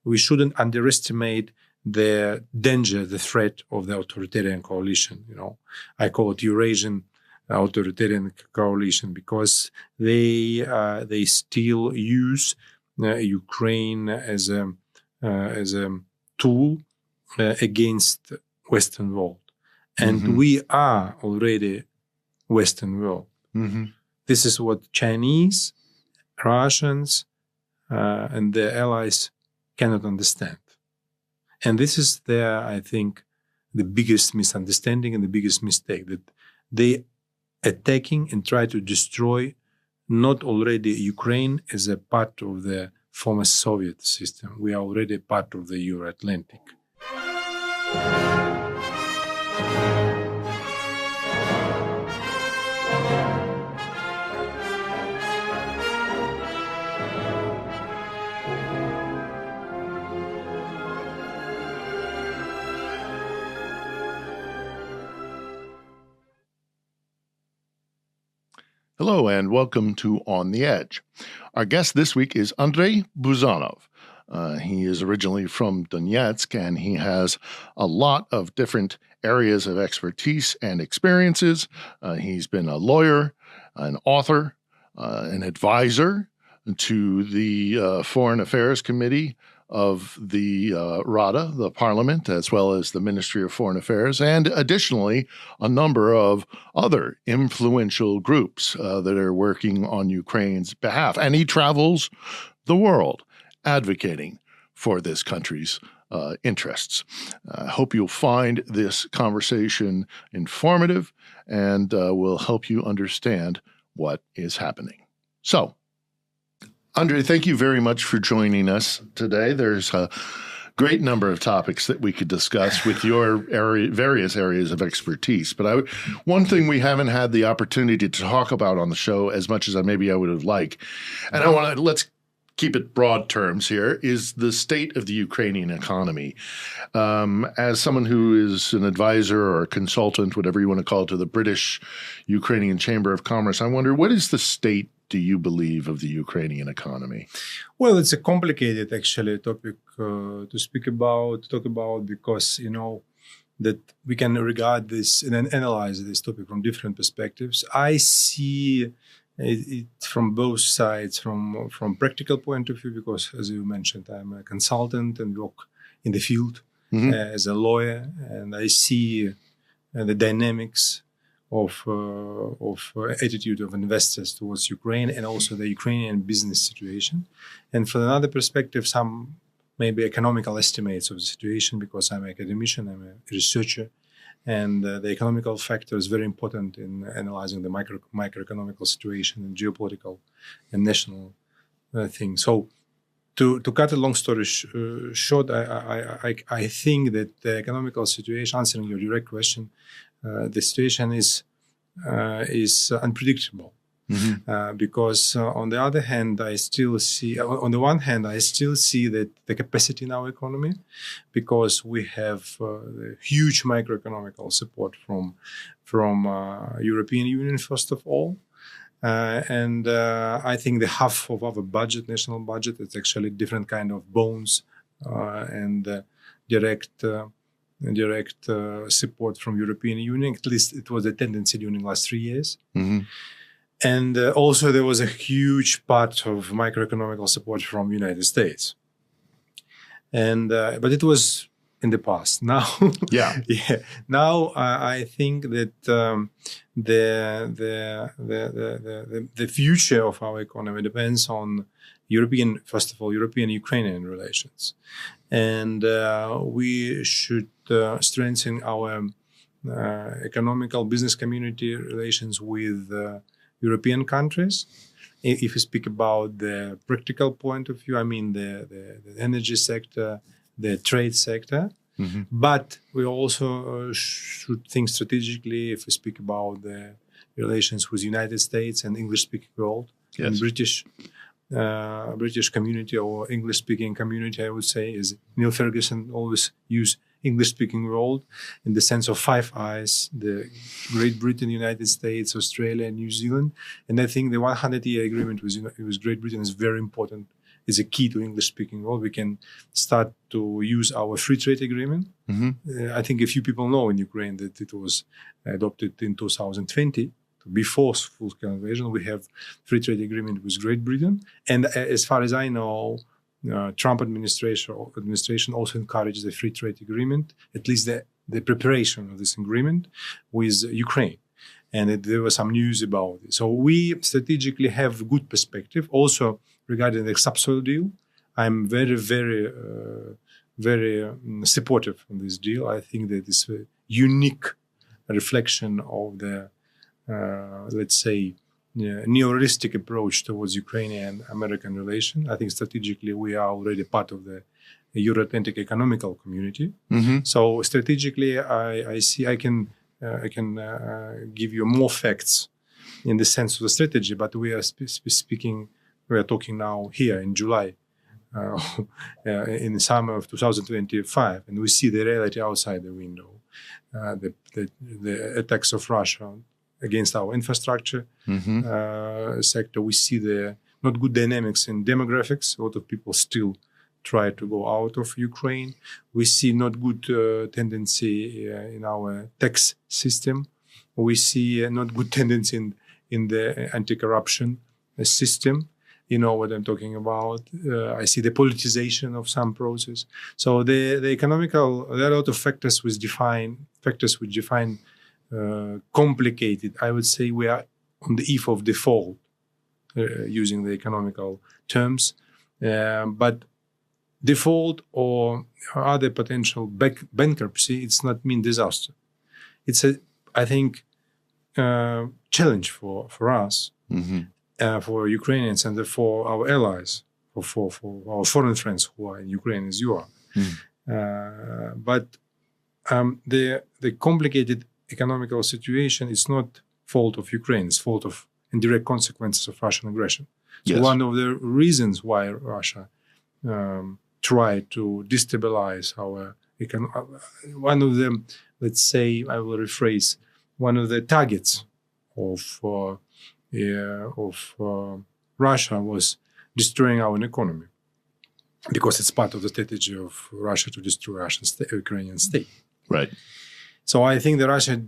we shouldn't underestimate the danger, the threat of the authoritarian coalition. I call it Eurasian authoritarian coalition because they still use Ukraine as a tool against Western world, and we are already Western world. This is what Chinese, Russians, and their allies cannot understand. And this is I think, the biggest misunderstanding and the biggest mistake, that they attacking and try to destroy not already Ukraine as a part of the former Soviet system. We are already part of the Euro-Atlantic. Hello and welcome to On the Edge. Our guest this week is Andrey Buzarov. He is originally from Donetsk, and he has a lot of different areas of expertise and experiences. He's been a lawyer, an author, an advisor to the Foreign Affairs Committee of the Rada, the Parliament, as well as the Ministry of Foreign Affairs, and additionally, a number of other influential groups that are working on Ukraine's behalf. And he travels the world advocating for this country's interests. I hope you'll find this conversation informative and will help you understand what is happening. So, Andrey, thank you very much for joining us today. There's a great number of topics that we could discuss with your various areas of expertise. But one thing we haven't had the opportunity to talk about on the show as much as maybe I would have liked, and let's keep it broad terms here, is the state of the Ukrainian economy. As someone who is an advisor or a consultant, whatever you want to call it, to the British Ukrainian Chamber of Commerce, I wonder, what is the state, do you believe, of the Ukrainian economy? Well, it's a complicated, actually, topic to talk about, because, that we can regard this and then analyze this topic from different perspectives. I see it from both sides, from practical point of view, because, as you mentioned, I'm a consultant and work in the field as a lawyer, and I see the dynamics of attitude of investors towards Ukraine, and also the Ukrainian business situation. And from another perspective, some maybe economical estimates of the situation, because I'm an academician, I'm a researcher, and the economical factor is very important in analyzing the microeconomical situation and geopolitical and national things. So, to cut a long story short, I think that the economical situation, answering your direct question, the situation is unpredictable. Because on the other hand, I still see that the capacity in our economy, because we have huge macroeconomical support from European Union, first of all. And I think the half of our budget, national budget, is actually different kind of bonds and direct support from European Union. At least it was a tendency during the last 3 years. And also there was a huge part of microeconomical support from United States. And but it was in the past. Now, Now I think that the future of our economy depends on first of all, European-Ukrainian relations, and we should strengthen our economical business community relations with European countries. If we speak about the practical point of view, I mean the energy sector, the trade sector. But we also should think strategically if we speak about the relations with United States and English-speaking world, and British community or English-speaking community, I would say, is Neil Ferguson always used English-speaking world in the sense of five eyes, the Great Britain, United States, Australia, and New Zealand. And I think the 100-year agreement with Great Britain is very important is a key to English-speaking world. We can start to use our free trade agreement. I think a few people know in Ukraine that it was adopted in 2020. Before full-scale invasion, we have free trade agreement with Great Britain. And as far as I know, Trump administration also encouraged the free trade agreement, at least the preparation of this agreement with Ukraine. And there was some news about it. So we strategically have good perspective. Also, regarding the subsoil deal, I'm very, very, very supportive of this deal. I think that it's a unique reflection of the, let's say, neo-realistic approach towards Ukrainian-American relation. I think strategically we are already part of the Euro-Atlantic economical community. So strategically, I see I can give you more facts in the sense of the strategy, but we are we are talking now here in July, in the summer of 2025, and we see the reality outside the window, the attacks of Russia against our infrastructure sector. We see the not good dynamics in demographics. A lot of people still try to go out of Ukraine. We see not good tendency in our tax system. We see not good tendency in the anti-corruption system. You know what I'm talking about. I see the politicization of some process. So the economical, there are a lot of factors which define complicated. I would say we are on the eve of default, using the economical terms. But default or other potential bankruptcy, it's not mean disaster. It's I think, challenge for us, for Ukrainians and for our allies, for our foreign friends who are in Ukraine as you are. But the complicated economical situation is not fault of Ukraine, it's fault of indirect consequences of Russian aggression. So one of the reasons why Russia tried to destabilize our economy, one of them, let's say, I will rephrase, one of the targets of Russia was destroying our economy, because it's part of the strategy of Russia to destroy Ukrainian state. Right. So I think that Russia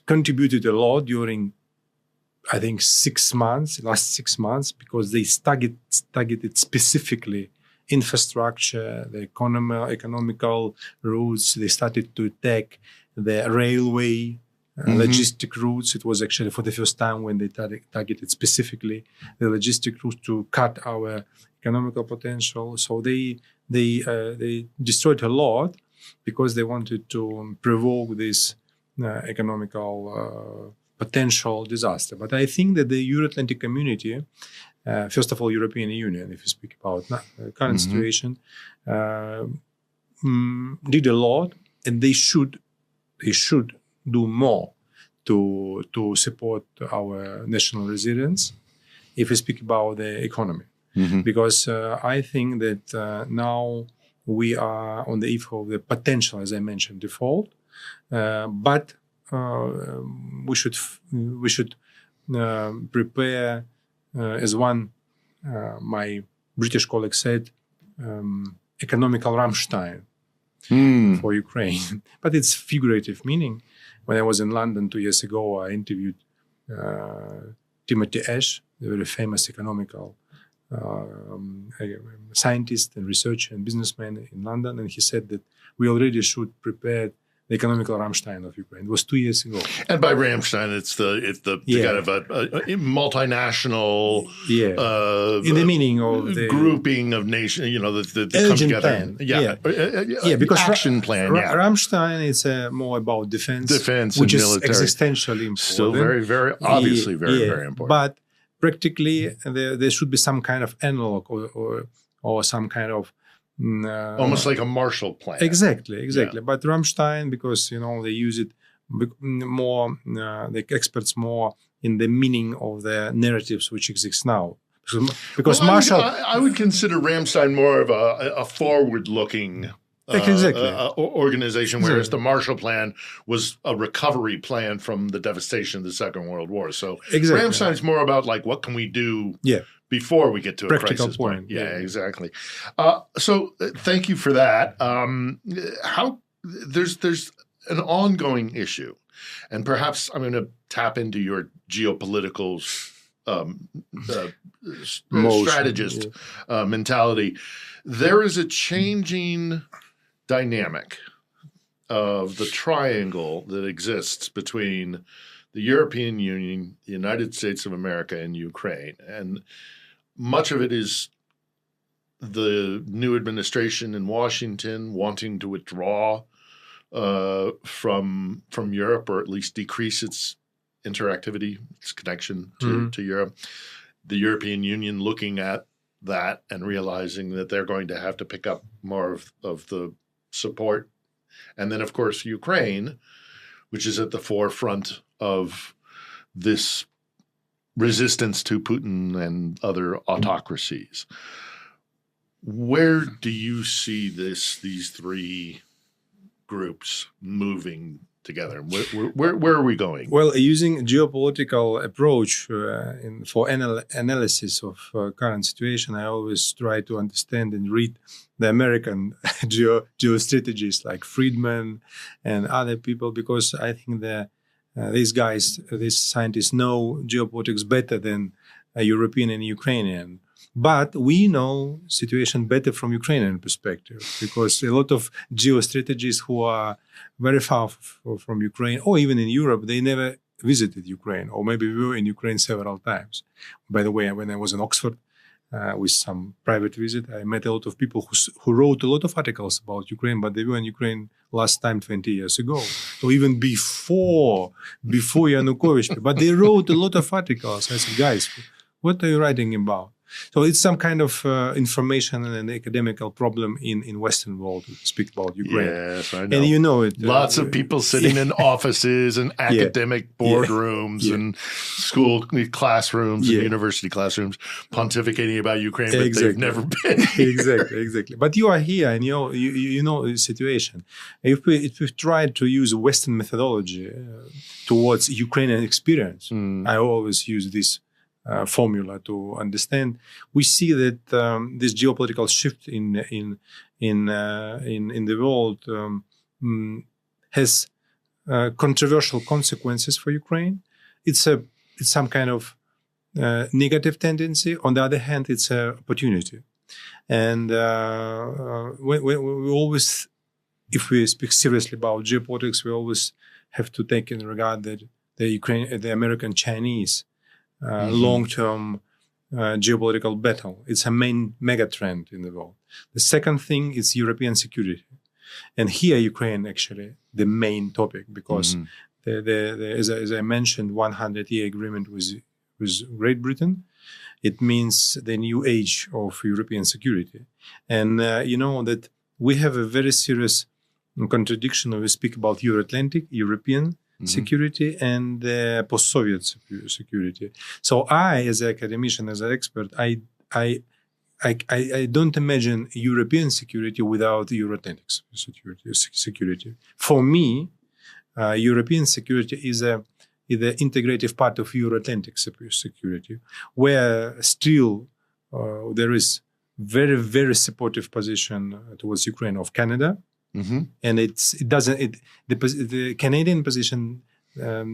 contributed a lot during, I think, last 6 months, because they targeted specifically infrastructure, the economical routes. They started to attack the railway, logistic routes. It was actually for the first time when they targeted specifically the logistic routes to cut our economical potential. So they destroyed a lot because they wanted to provoke this economical potential disaster. But I think that the Euro-Atlantic community, first of all, European Union, if you speak about current situation, did a lot, and they should do more to support our national resilience if we speak about the economy. Because I think that now we are on the eve of the potential, as I mentioned, default. But we should prepare, as one my British colleague said, economical Rammstein for Ukraine. But it's figurative meaning. When I was in London 2 years ago, I interviewed Timothy Ash, the very famous economical scientist and researcher and businessman in London, and he said that we already should prepare the economical Rammstein of Ukraine. It was 2 years ago. And by Rammstein, it's the kind of a multinational in the meaning of the grouping of nations, that come together. Plan. Because action plan. Rammstein is more about defense, and which is military. Existentially important. Still very, very obviously very important. But practically, there should be some kind of analog or some kind of almost like a Marshall Plan. Exactly. Yeah. But Rammstein, because they use it more, the experts more in the meaning of the narratives which exist now. Because Marshall, I would consider Rammstein more of a forward-looking organization, whereas the Marshall Plan was a recovery plan from the devastation of the Second World War. So Rammstein's more about like, what can we do before we get to a practical crisis point? Yeah, exactly. So thank you for that. There's an ongoing issue, and perhaps I'm going to tap into your geopolitical strategist mentality. There is a changing dynamic of the triangle that exists between the European Union, the United States of America, and Ukraine. And much of it is the new administration in Washington wanting to withdraw from Europe, or at least decrease its interactivity, its connection to Europe. The European Union looking at that and realizing that they're going to have to pick up more of the support. And then, of course, Ukraine, which is at the forefront of this resistance to Putin and other autocracies. Where do you see these three groups moving together? Where are we going? Well, using a geopolitical approach for analysis of current situation, I always try to understand and read the American geostrategists like Friedman and other people, because I think these scientists know geopolitics better than a European and Ukrainian. But we know situation better from Ukrainian perspective, because a lot of geostrategists who are very far from Ukraine, or even in Europe, they never visited Ukraine, or maybe we were in Ukraine several times. By the way, when I was in Oxford with some private visit, I met a lot of people who wrote a lot of articles about Ukraine, but they were in Ukraine last time 20 years ago, or even before Yanukovych. But they wrote a lot of articles. I said, guys, what are you writing about? So it's some kind of information and academical problem in Western world to speak about Ukraine. Yes, I know. And you know it. Lots of people sitting in offices and academic boardrooms and school classrooms and university classrooms pontificating about Ukraine, but they've never been here. Exactly. But you are here and you know the situation. If we try to use Western methodology towards Ukrainian experience, I always use this formula to understand. We see that this geopolitical shift in the world has controversial consequences for Ukraine. It's some kind of negative tendency. On the other hand, it's an opportunity. And we always, if we speak seriously about geopolitics, we always have to take in regard that the American-Chinese long-term geopolitical battle. It's a main mega trend in the world. The second thing is European security. And here Ukraine actually the main topic, because as I mentioned, 100-year agreement with Great Britain, it means the new age of European security. And you know that we have a very serious contradiction when we speak about Euro-Atlantic, European security and post-Soviet security. So I, as an academician, as an expert, I don't imagine European security without Euro-Atlantic security. For me, European security is the integrative part of Euro-Atlantic security, where still there is very, very supportive position towards Ukraine of Canada. And the Canadian position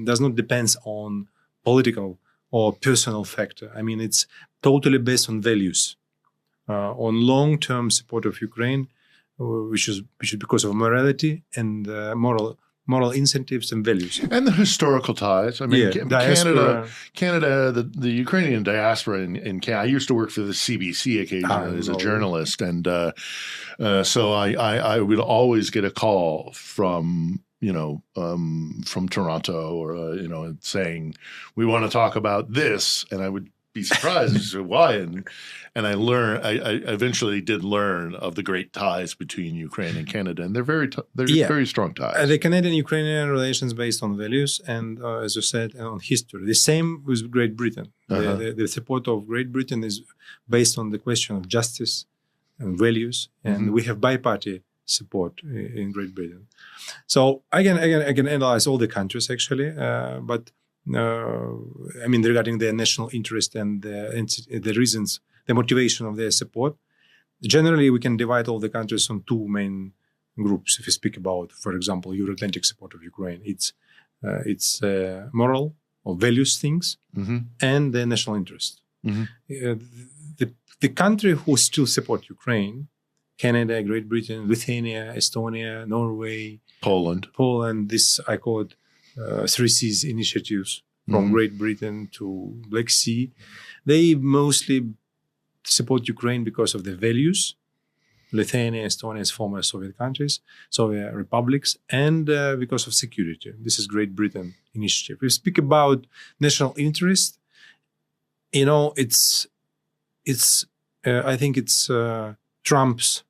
does not depend on political or personal factor. I mean, it's totally based on values, on long-term support of Ukraine, which is because of morality and moral incentives and values. And the historical ties. I mean, Canada, the Ukrainian diaspora in Canada. I used to work for the CBC occasionally as a journalist. And so I would always get a call from Toronto or, saying, we want to talk about this. And I would be surprised as to why. And I eventually did learn of the great ties between Ukraine and Canada, and they're very strong ties. The Canadian-Ukrainian relations based on values and, as you said, on history. The same with Great Britain. The support of Great Britain is based on the question of justice and values, and we have bi-party support in Great Britain. So I can analyze all the countries actually, but I mean regarding their national interest and the reasons, the motivation of their support. Generally, we can divide all the countries on two main groups. If we speak about, for example, Euro-Atlantic support of Ukraine, it's moral or values things and the national interest. The country who still support Ukraine, Canada, Great Britain, Lithuania, Estonia, Norway, Poland, this I call it Three Seas initiatives from Great Britain to Black Sea. They mostly support Ukraine because of the values. Lithuania, Estonia as former Soviet countries, Soviet republics, and because of security. This is Great Britain initiative. We speak about national interest. You know, I think it's Trump's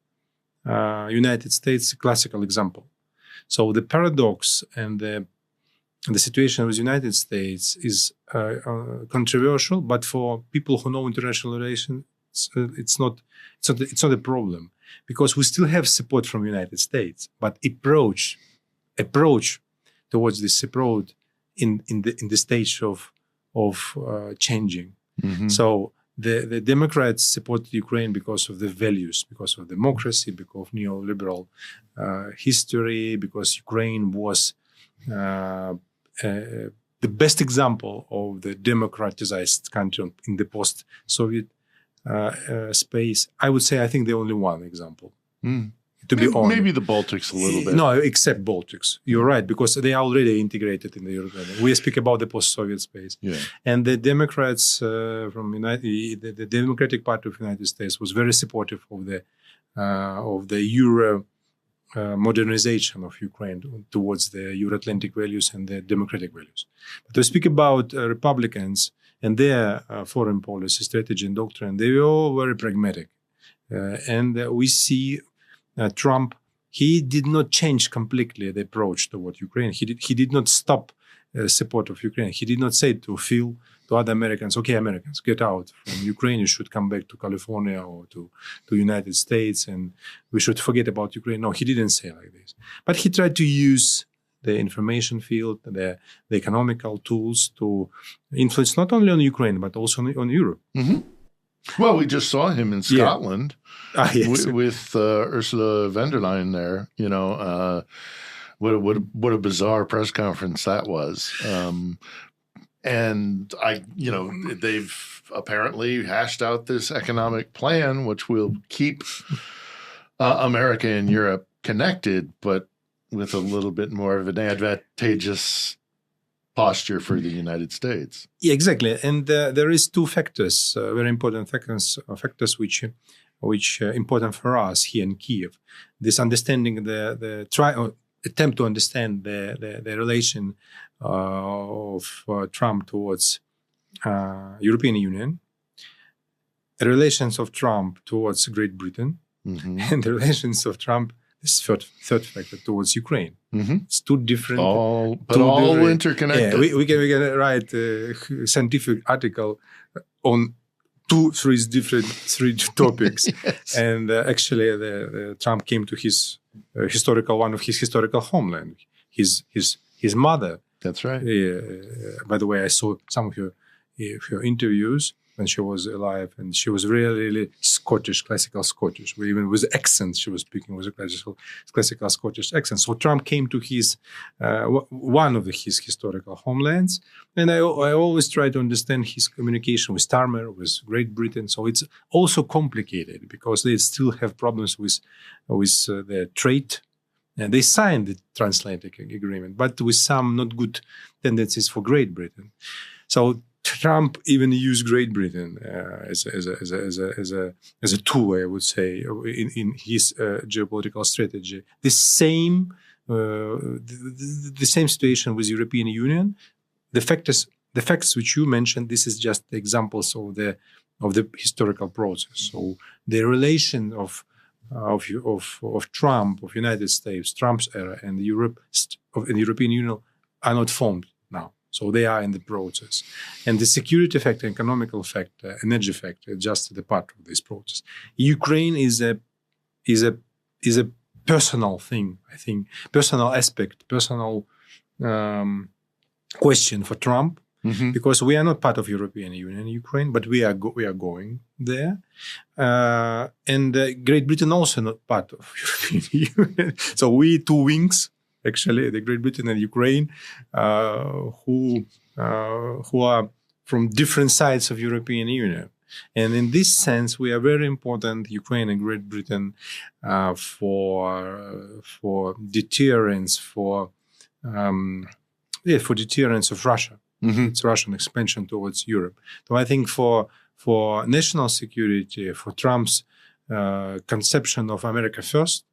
United States classical example. So the paradox and the situation with the United States is controversial, but for people who know international relations, it's not a problem, because we still have support from the United States, but approach towards this support in the stage of changing. So the Democrats support Ukraine because of the values, because of democracy, because of neoliberal history, because Ukraine was the best example of the democratized country in the post-Soviet space. I would say, I think the only one example. To be honest, maybe the Baltics a little bit. No, except Baltics. You're right, because they are already integrated in the European. We speak about the post-Soviet space, and the Democrats from the Democratic Party of the United States was very supportive of the Euro modernization of Ukraine towards the Euro-Atlantic values and the democratic values. But to speak about Republicans and their foreign policy, strategy, and doctrine, they were all very pragmatic. And we see Trump, he did not change completely the approach toward Ukraine. He did not stop support of Ukraine. He did not say to other Americans, okay, Americans, get out from Ukraine. You should come back to California or to United States, and we should forget about Ukraine. No, he didn't say like this. But he tried to use the information field, the economical tools to influence not only on Ukraine, but also on Europe. Well, we just saw him in Scotland with Ursula von der Leyen there. You know, what a bizarre press conference that was. And they've apparently hashed out this economic plan, which will keep America and Europe connected, but with a little bit more of an advantageous posture for the United States. Yeah, exactly. And there is two factors, very important factors which important for us here in Kiev. This understanding, attempt to understand the relation of Trump towards European Union, the relations of Trump towards Great Britain, and the relations of Trump, this third factor, towards Ukraine. It's two different, all interconnected. Yeah, we can write a scientific article on three topics. Yes. And actually, Trump came to one of his historical homeland, his mother. That's right. By the way, I saw some of her interviews when she was alive, and she was really, really Scottish, classical Scottish. Even with accent, she was speaking with a classical Scottish accent. So Trump came to one of his historical homelands, and I always try to understand his communication with Starmer, with Great Britain. So it's also complicated because they still have problems with the trade. And they signed the transatlantic agreement, but with some not good tendencies for Great Britain. So Trump even used Great Britain as a tool, I would say, in his geopolitical strategy. The same situation with European Union. The facts which you mentioned, this is just examples of the historical process. So the relation of Trump, of United States, Trump's era, and the European Union are not formed now. So they are in the process. And the security factor, economical factor, energy factor, just the part of this process. Ukraine is a personal thing, I think, personal aspect, personal question for Trump, because we are not part of European Union, Ukraine, but we are going there, and Great Britain also not part of European Union. So we two wings, actually, the Great Britain and Ukraine, who are from different sides of European Union. And in this sense, we are very important, Ukraine and Great Britain, for deterrence, for deterrence of Russia. It's Russian expansion towards Europe. So I think for national security, for Trump's conception of America first,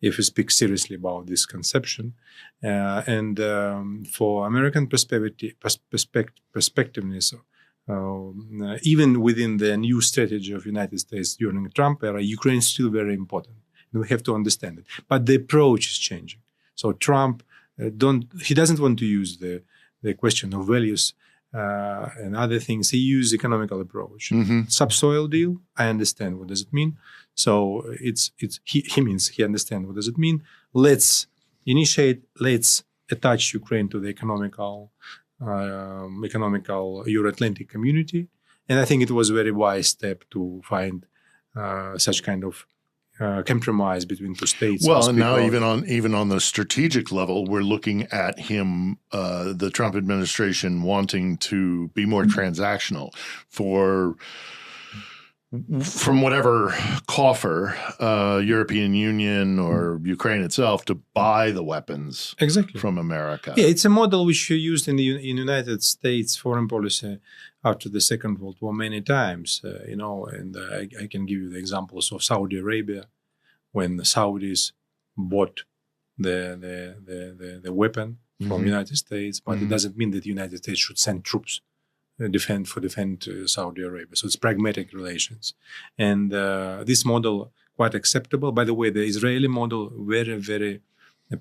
if we speak seriously about this conception, and for American perspectiveness, even within the new strategy of United States during the Trump era, Ukraine is still very important. And we have to understand it. But the approach is changing. So Trump doesn't want to use the question of values and other things. He used economical approach. Subsoil deal, I understand what does it mean. So he means he understands what does it mean. Let's attach Ukraine to the economical Euro-Atlantic community. And I think it was a very wise step to find such kind of compromise between two states. Well, and now even on the strategic level, we're looking at him, the Trump administration, wanting to be more transactional from whatever coffer, European Union or Ukraine itself, to buy the weapons from America. Yeah, it's a model which you used in the United States foreign policy after the Second World War many times, and I can give you the examples of Saudi Arabia, when the Saudis bought the weapon from the United States, but it doesn't mean that the United States should send troops defend Saudi Arabia. So it's pragmatic relations. And this model, quite acceptable. By the way, the Israeli model, very, very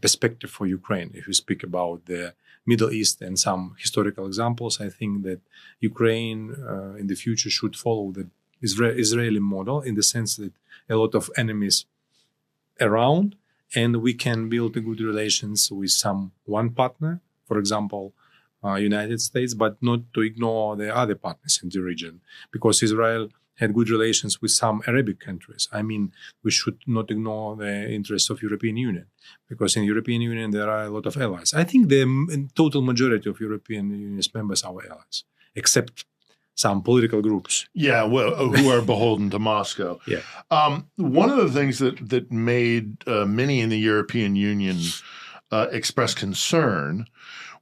perspective for Ukraine. If you speak about the Middle East and some historical examples, I think that Ukraine in the future should follow the Israeli model in the sense that a lot of enemies around, and we can build good relations with one partner, for example, United States, but not to ignore the other partners in the region, because Israel had good relations with some Arabic countries. I mean, we should not ignore the interests of European Union, because in European Union there are a lot of allies. I think the total majority of European Union members are our allies, except some political groups. Yeah, well, who are beholden to Moscow. Yeah. One of the things that made many in the European Union express concern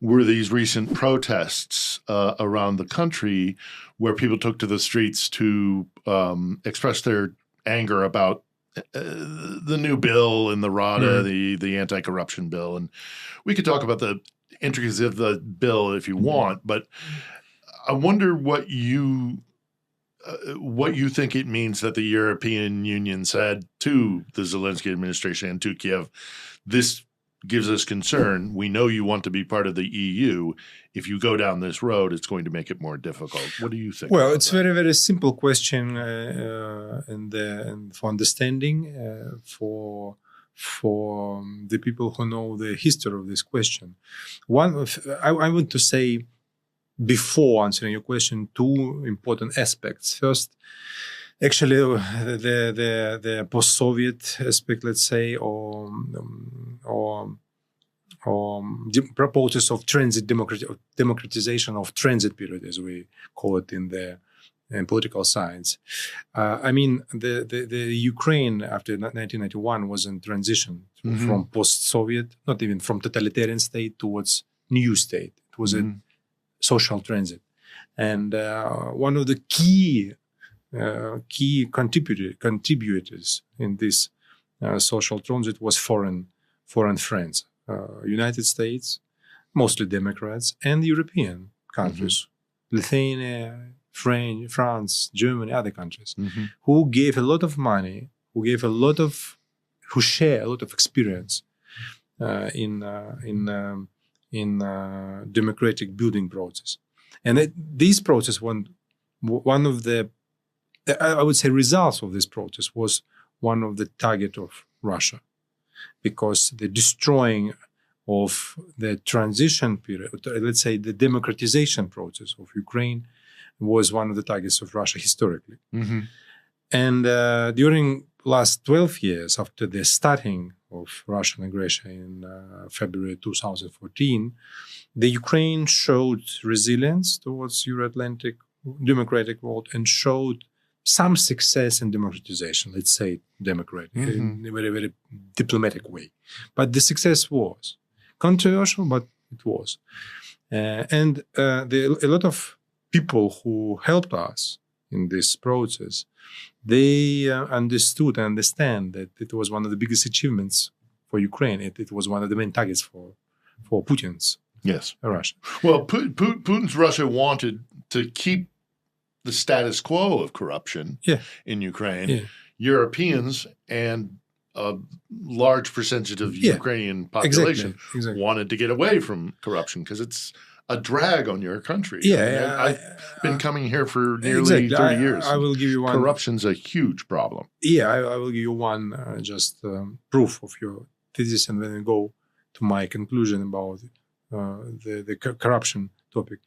were these recent protests around the country where people took to the streets to express their anger about the new bill in the RADA, the anti-corruption bill. And we could talk about the intricacies of the bill if you want, but I wonder what you think it means that the European Union said to the Zelensky administration and to Kiev, this gives us concern. We know you want to be part of the EU. If you go down this road, it's going to make it more difficult. What do you think? Well, it's a very, very simple question and for understanding for the people who know the history of this question. I want to say, before answering your question, two important aspects. First, actually, the post-Soviet aspect, let's say, or process of transit democratization of transit period, as we call it in political science. I mean, the Ukraine after 1991 was in transition from post-Soviet, not even from totalitarian state towards new state. It was a social transit, and one of the key contributors in this social transit was foreign friends, United States, mostly Democrats, and European countries, Lithuania, France, Germany, other countries, who gave a lot of money, who share a lot of experience in democratic building process. And this process, one of the, I would say, results of this process was one of the target of Russia. because the destroying of the transition period, let's say the democratization process of Ukraine, was one of the targets of Russia historically. Mm-hmm. And during last 12 years after the starting of Russian aggression in February 2014, the Ukraine showed resilience towards Euro-Atlantic democratic world and showed some success in democratization, let's say democratic, in a very, very diplomatic way. But the success was controversial, but it was. And a lot of people who helped us in this process, they understood and understand that it was one of the biggest achievements for Ukraine. It was one of the main targets for Putin's Russia. Well, Putin's Russia wanted to keep the status quo of corruption in Ukraine. Yeah. Europeans and a large percentage of Ukrainian population wanted to get away from corruption because it's a drag on your country. I've been coming here for nearly 30 years. I will give you one. Corruption's a huge problem. Yeah, I will give you one proof of your thesis, and then I go to my conclusion about the corruption topic.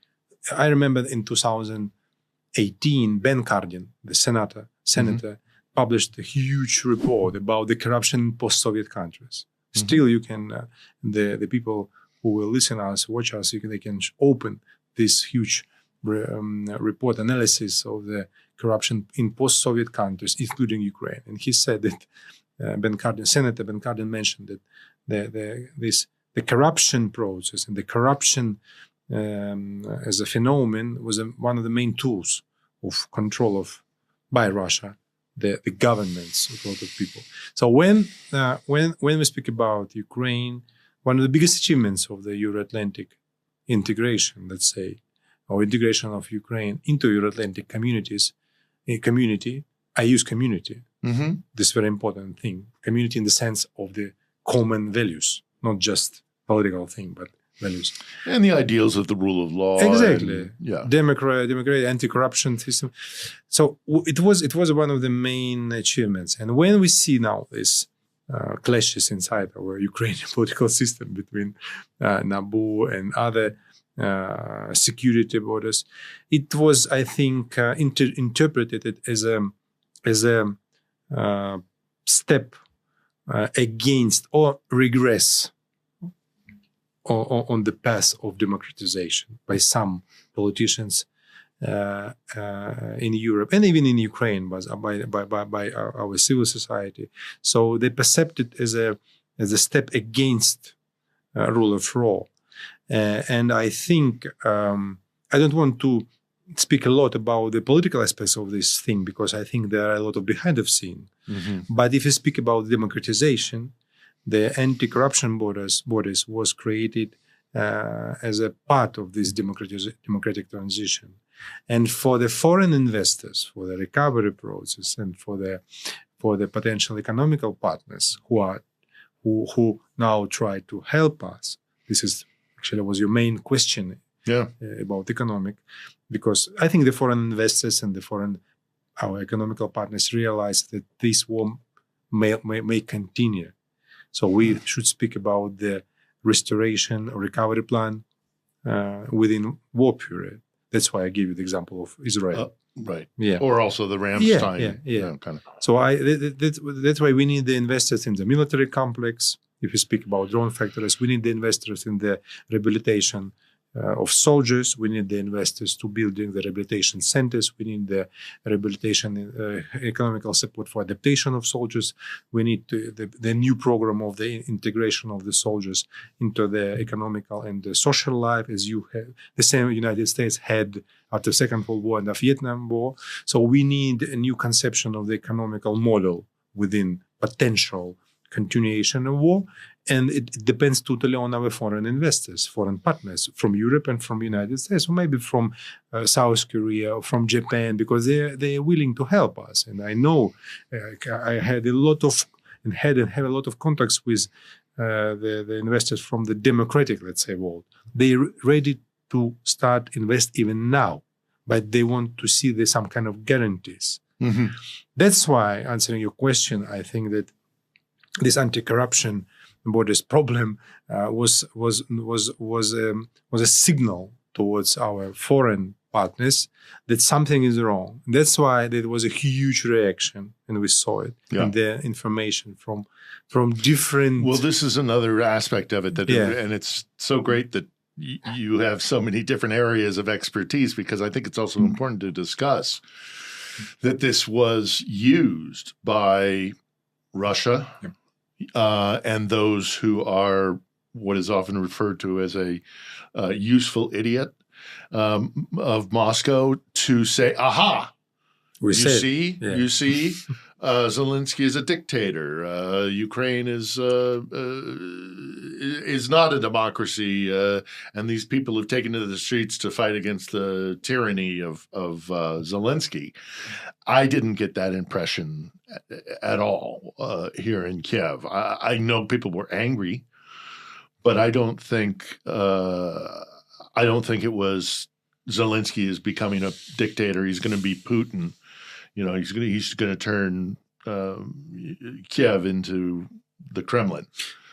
I remember in 2018, Ben Cardin, the senator, published a huge report about the corruption in post-Soviet countries. Still, you can, the people who will listen us, watch us, they can open this huge report analysis of the corruption in post-Soviet countries, including Ukraine. And he said that Senator Ben Cardin mentioned that the corruption process and the corruption as a phenomenon was one of the main tools of control by Russia the governments of a lot of people. So when we speak about Ukraine, one of the biggest achievements of the Euro-Atlantic integration, let's say, or integration of Ukraine into Euro-Atlantic community, I use community. This very important thing. Community in the sense of the common values, not just political thing, but values. And the ideals of the rule of law. Exactly. Democratic, anti-corruption system. So it was one of the main achievements. And when we see now this clashes inside our Ukrainian political system between NABU and other security borders, it was, I think, interpreted as a step against or regress on the path of democratization by some politicians in Europe and even in Ukraine, was by our civil society. So they perceived it as a step against rule of law. And I think I don't want to speak a lot about the political aspects of this thing because I think there are a lot of behind the scene. But if you speak about democratization, the anti-corruption bodies was created as a part of this democratic transition. And for the foreign investors, for the recovery process, and for the potential economical partners who now try to help us, this is actually was your main question about economic, because I think the foreign investors and our economical partners realize that this war may continue. So we should speak about the restoration or recovery plan within war period. That's why I gave you the example of Israel. Right. Yeah. Or also the Rammstein. Kind of. So that's why we need the investors in the military complex. If you speak about drone factories, we need the investors in the rehabilitation of soldiers. We need the investors to building the rehabilitation centers. We need the rehabilitation, economical support for adaptation of soldiers. We need the new program of the integration of the soldiers into the economical and the social life, as you have the same United States had after the Second World War and the Vietnam War. So we need a new conception of the economical model within potential continuation of war. And it depends totally on our foreign investors, foreign partners from Europe and from the United States, or maybe from South Korea or from Japan, because they are willing to help us. And I know I had a lot of and have a lot of contacts with the investors from the democratic, let's say, world. They're ready to start invest even now, but they want to see some kind of guarantees. That's why, answering your question, I think that this anti-corruption borders problem was a signal towards our foreign partners that something is wrong. That's why there was a huge reaction, and we saw it in the information from different. Well, this is another aspect of it and it's so great that you have so many different areas of expertise, because I think it's also important to discuss that this was used by Russia and those who are what is often referred to as a useful idiot of Moscow to say, aha, you see, Zelensky is a dictator. Ukraine is not a democracy, and these people have taken to the streets to fight against the tyranny of Zelensky. I didn't get that impression at all here in Kiev. I know people were angry, but I don't think it was Zelensky is becoming a dictator. He's going to be Putin. He's going to turn Kiev into the Kremlin.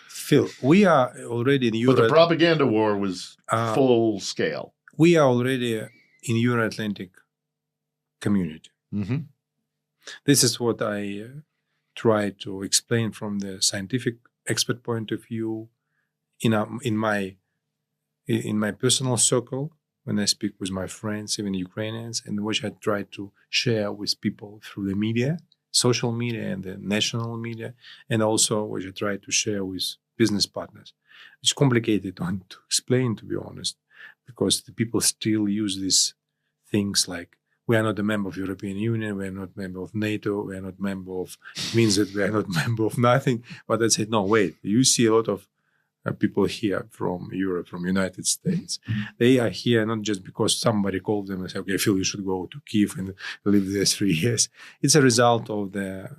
Phil, we are already in Europe. But the propaganda war was full scale. We are already in Euro-Atlantic community. Mm-hmm. This is what I try to explain from the scientific expert point of view. In my personal circle, when I speak with my friends, even Ukrainians, and which I try to share with people through the media, social media and the national media, and also which I try to share with business partners. It's complicated to explain, to be honest, because the people still use these things like, we are not a member of European Union, we are not a member of NATO, we are not a member of, it means that we are not a member of nothing. But I said, no, wait, you see a lot of people here from Europe, from United States. They are here not just because somebody called them and said, okay, Phil, you should go to Kiev and live there 3 years. It's a result of the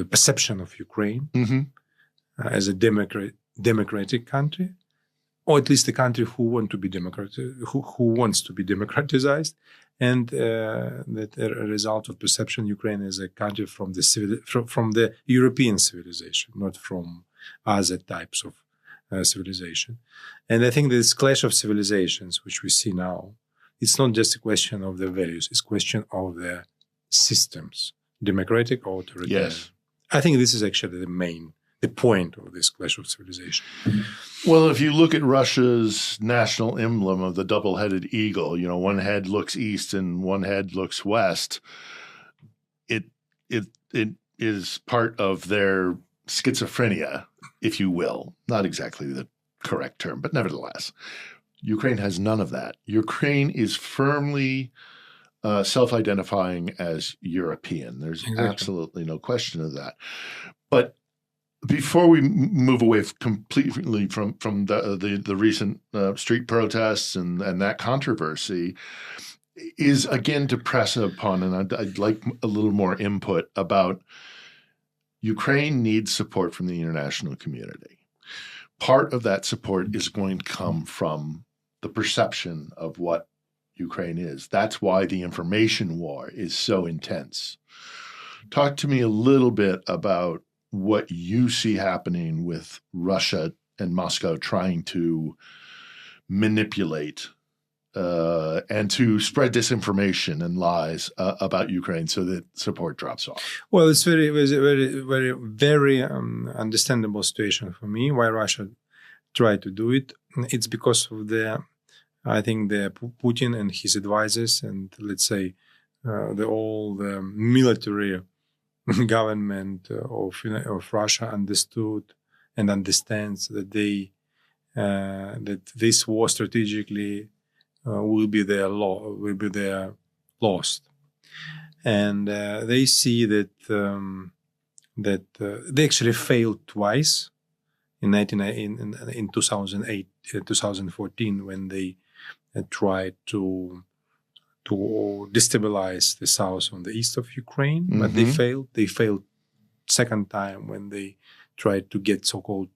perception of Ukraine as a democratic country, or at least a country who wants to be democratized, and that a result of perception, Ukraine is a country from the European civilization, not from other types of civilization. And I think this clash of civilizations, which we see now, it's not just a question of the values; it's a question of the systems, democratic or authoritarian. Yes, I think this is actually the point of this clash of civilization. Well, if you look at Russia's national emblem of the double-headed eagle, one head looks east and one head looks west. It is part of their schizophrenia, if you will. Not exactly the correct term, but nevertheless, Ukraine has none of that. Ukraine is firmly self-identifying as European. There's absolutely no question of that. But before we move away completely from the recent street protests and that controversy, is again to press upon, and I'd like a little more input about Ukraine needs support from the international community. Part of that support is going to come from the perception of what Ukraine is. That's why the information war is so intense. Talk to me a little bit about what you see happening with Russia and Moscow trying to manipulate and to spread disinformation and lies about Ukraine so that support drops off. Well, it's very understandable situation for me why Russia tried to do it. It's because of I think the Putin and his advisors, and let's say all the military government of Russia understood and understands that that this war strategically will be their lost, and they see that they actually failed twice in 2008, 2014 when they tried to destabilize the south and the east of Ukraine, but they failed. They failed second time when they tried to get so-called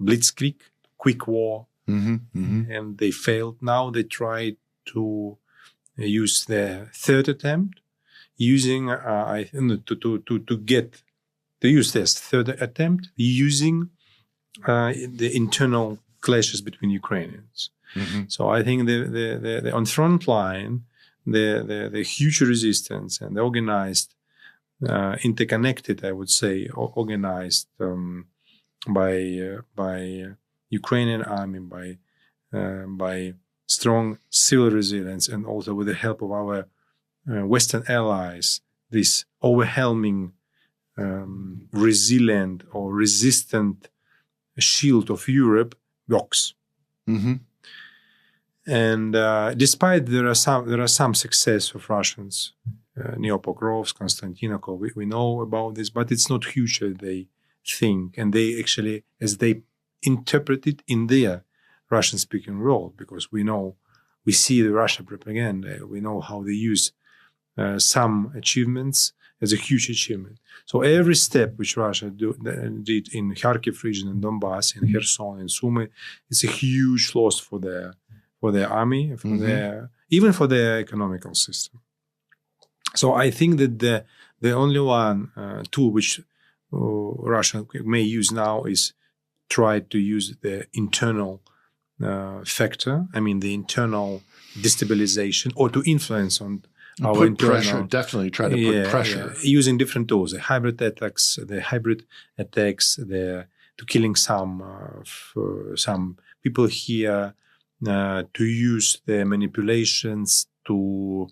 blitzkrieg, quick war, and they failed. Now they tried to use their third attempt using to use this third attempt using the internal clashes between Ukrainians. Mm-hmm. So I think the on front line, the huge resistance and the organized, interconnected, I would say, organized by Ukrainian army, by strong civil resilience, and also with the help of our Western allies, this overwhelming, resilient or resistant shield of Europe works. Mm-hmm. And despite there are some success of Russians, Neopokrovsk, Konstantinopol, we know about this, but it's not huge as they think, and they actually, as they interpret it in their Russian-speaking world, because we see the Russia propaganda, we know how they use some achievements as a huge achievement. So every step which Russia did in Kharkiv region, in Donbass, in Kherson, in Sumy, it's a huge loss for their army, for even for their economical system. So I think that the only one tool which Russia may use now is try to use the internal factor. I mean, the internal destabilization, or to influence on our put internal pressure. Definitely try to put pressure using different tools, the hybrid attacks, to killing some people here, to use the manipulations to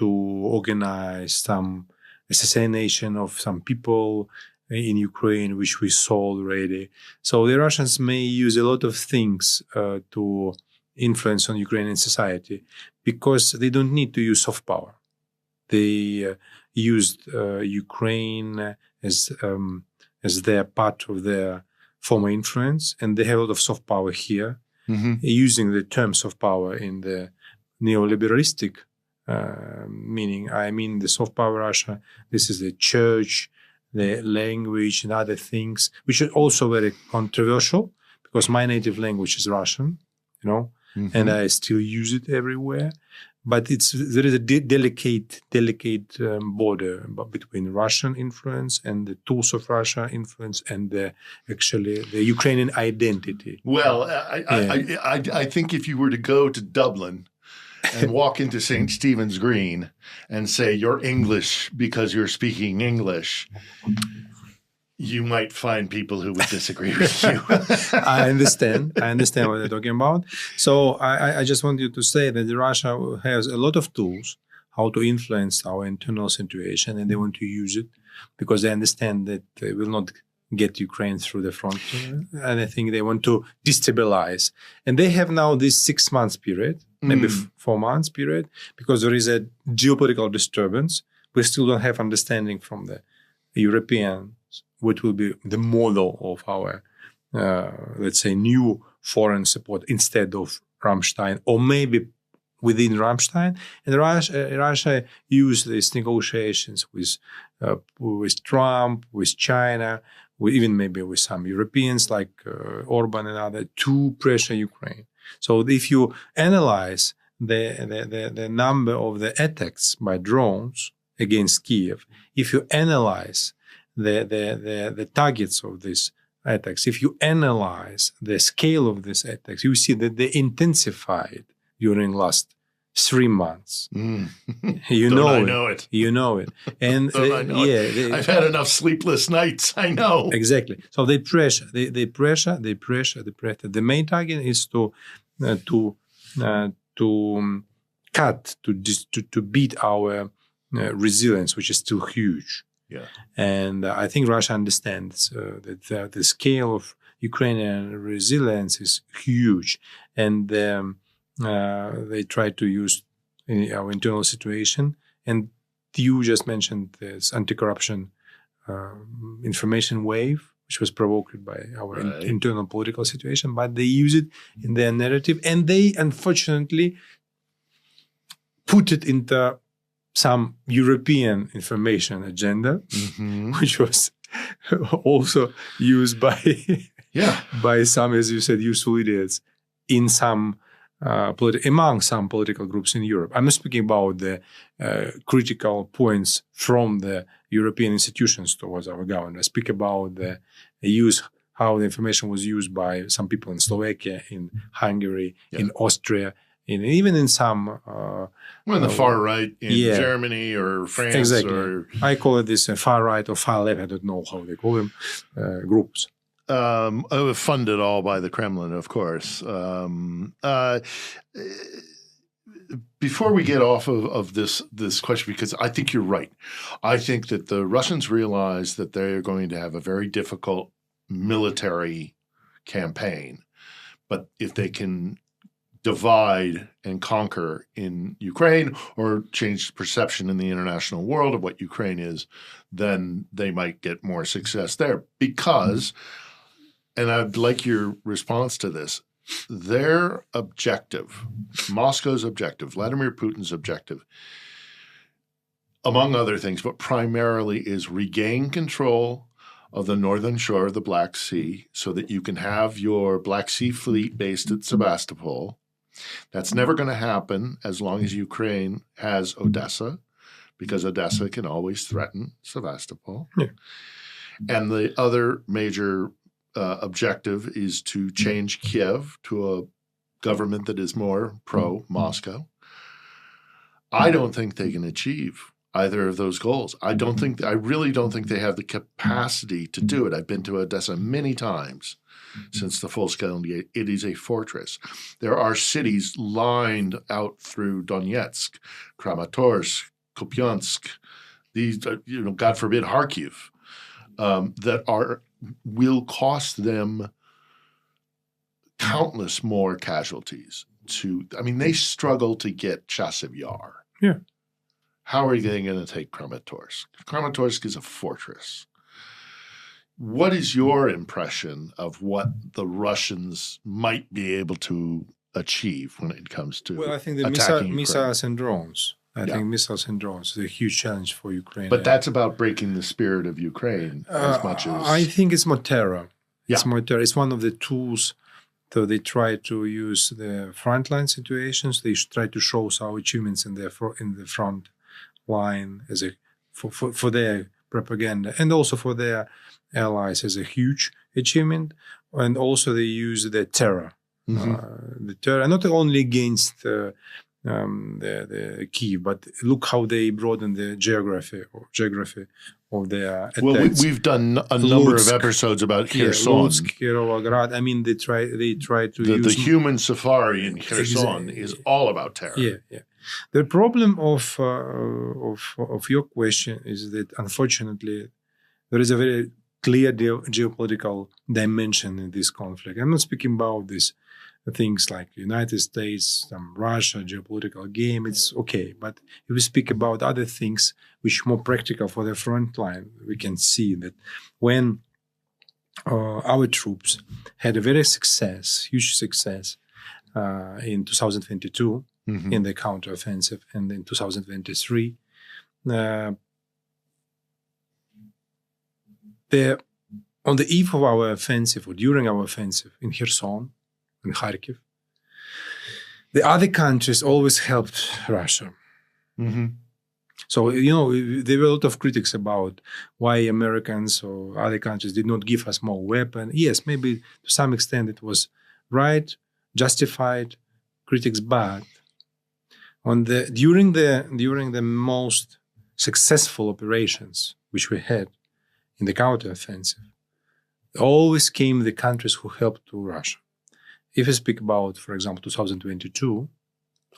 organize some assassination of some people in Ukraine, which we saw already. So the Russians may use a lot of things to influence on Ukrainian society, because they don't need to use soft power. They used Ukraine as their part of their former influence, and they have a lot of soft power here. Mm-hmm. Using the term soft power in the neoliberalistic meaning. I mean the soft power Russia. This is the church, the language, and other things, which are also very controversial, because my native language is Russian, and I still use it everywhere. But there is a delicate border between Russian influence and the tools of Russia influence and the Ukrainian identity. Well, I think if you were to go to Dublin and walk into St. Stephen's Green and say you're English because you're speaking English, you might find people who would disagree with you. I understand what they're talking about. So I just want you to say that Russia has a lot of tools how to influence our internal situation, and they want to use it because they understand that they will not get Ukraine through the front. And I think they want to destabilize. And they have now this 6 months period, maybe 4 months period, because there is a geopolitical disturbance. We still don't have understanding from the European what will be the model of our, let's say, new foreign support instead of Rammstein, or maybe within Rammstein. And Russia used these negotiations with Trump, with China, even maybe with some Europeans like Orban and others, to pressure Ukraine. So if you analyze the number of the attacks by drones against Kiev, if you analyze the targets of these attacks, if you analyze the scale of these attacks, you see that they intensified during last 3 months. You know it. You know it. And I've had enough sleepless nights. I know. Exactly. So they pressure. They pressure. The main target is to cut, to beat our resilience, which is still huge. Yeah. And I think Russia understands that the scale of Ukrainian resilience is huge, and they try to use our internal situation. And you just mentioned this anti-corruption information wave, which was provoked by our internal political situation, but they use it in their narrative, and they unfortunately put it into some European information agenda, which was also used by some, as you said, useful idiots in some among some political groups in Europe. I'm not speaking about the critical points from the European institutions towards our government. I speak about the use, how the information was used by some people in Slovakia, in Hungary, in Austria, even in some in the far right in Germany or France. Exactly. Or I call it this far right or far left. I don't know how they call them, groups. Funded all by the Kremlin, of course. Before we get off of this question, because I think you're right. I think that the Russians realize that they are going to have a very difficult military campaign. But if they can divide and conquer in Ukraine or change the perception in the international world of what Ukraine is, then they might get more success there. Because, and I'd like your response to this, their objective, Moscow's objective, Vladimir Putin's objective, among other things, but primarily is regain control of the northern shore of the Black Sea so that you can have your Black Sea fleet based at Sevastopol. That's never going to happen as long as Ukraine has Odessa, because Odessa can always threaten Sevastopol. Yeah. And the other major objective is to change Kiev to a government that is more pro-Moscow. I don't think they can achieve either of those goals. I really don't think they have the capacity to do it. I've been to Odessa many times since the full-scale engagement. It is a fortress. There are cities lined out through Donetsk, Kramatorsk, Kupiansk, these, God forbid, Kharkiv, that will cost them countless more casualties. They struggle to get Chasiv Yar. Yeah. How are they going to take Kramatorsk? Kramatorsk is a fortress. What is your impression of what the Russians might be able to achieve when it comes to I think the missiles and drones. I think missiles and drones is a huge challenge for Ukraine. But that's about breaking the spirit of Ukraine as much as... I think it's more terror. It's Yeah. more terror. It's one of the tools that they try to use the frontline situations. They try to show our achievements in the front line as for their propaganda, and also for their allies as a huge achievement. And also they use the terror, the terror not only against the Kyiv, but look how they broaden the geography of their attacks. Well, we've done a number of episodes about Kherson. Lutsk, Kirovograd. They try to use the human safari in Kherson is all about terror. Yeah. The problem of your question is that unfortunately there is a very clear geopolitical dimension in this conflict. I'm not speaking about these things like United States, Russia, geopolitical game. It's okay, but if we speak about other things which are more practical for the front line, we can see that when our troops had a very huge success in 2022 in the counteroffensive, and in 2023, on the eve of our offensive or during our offensive in Kherson, in Kharkiv, the other countries always helped Russia. So, there were a lot of critics about why Americans or other countries did not give us more weapons. Yes, maybe to some extent it was right, justified critics, but during the most successful operations which we had in the counteroffensive, always came the countries who helped to Russia. If you speak about, for example, 2022,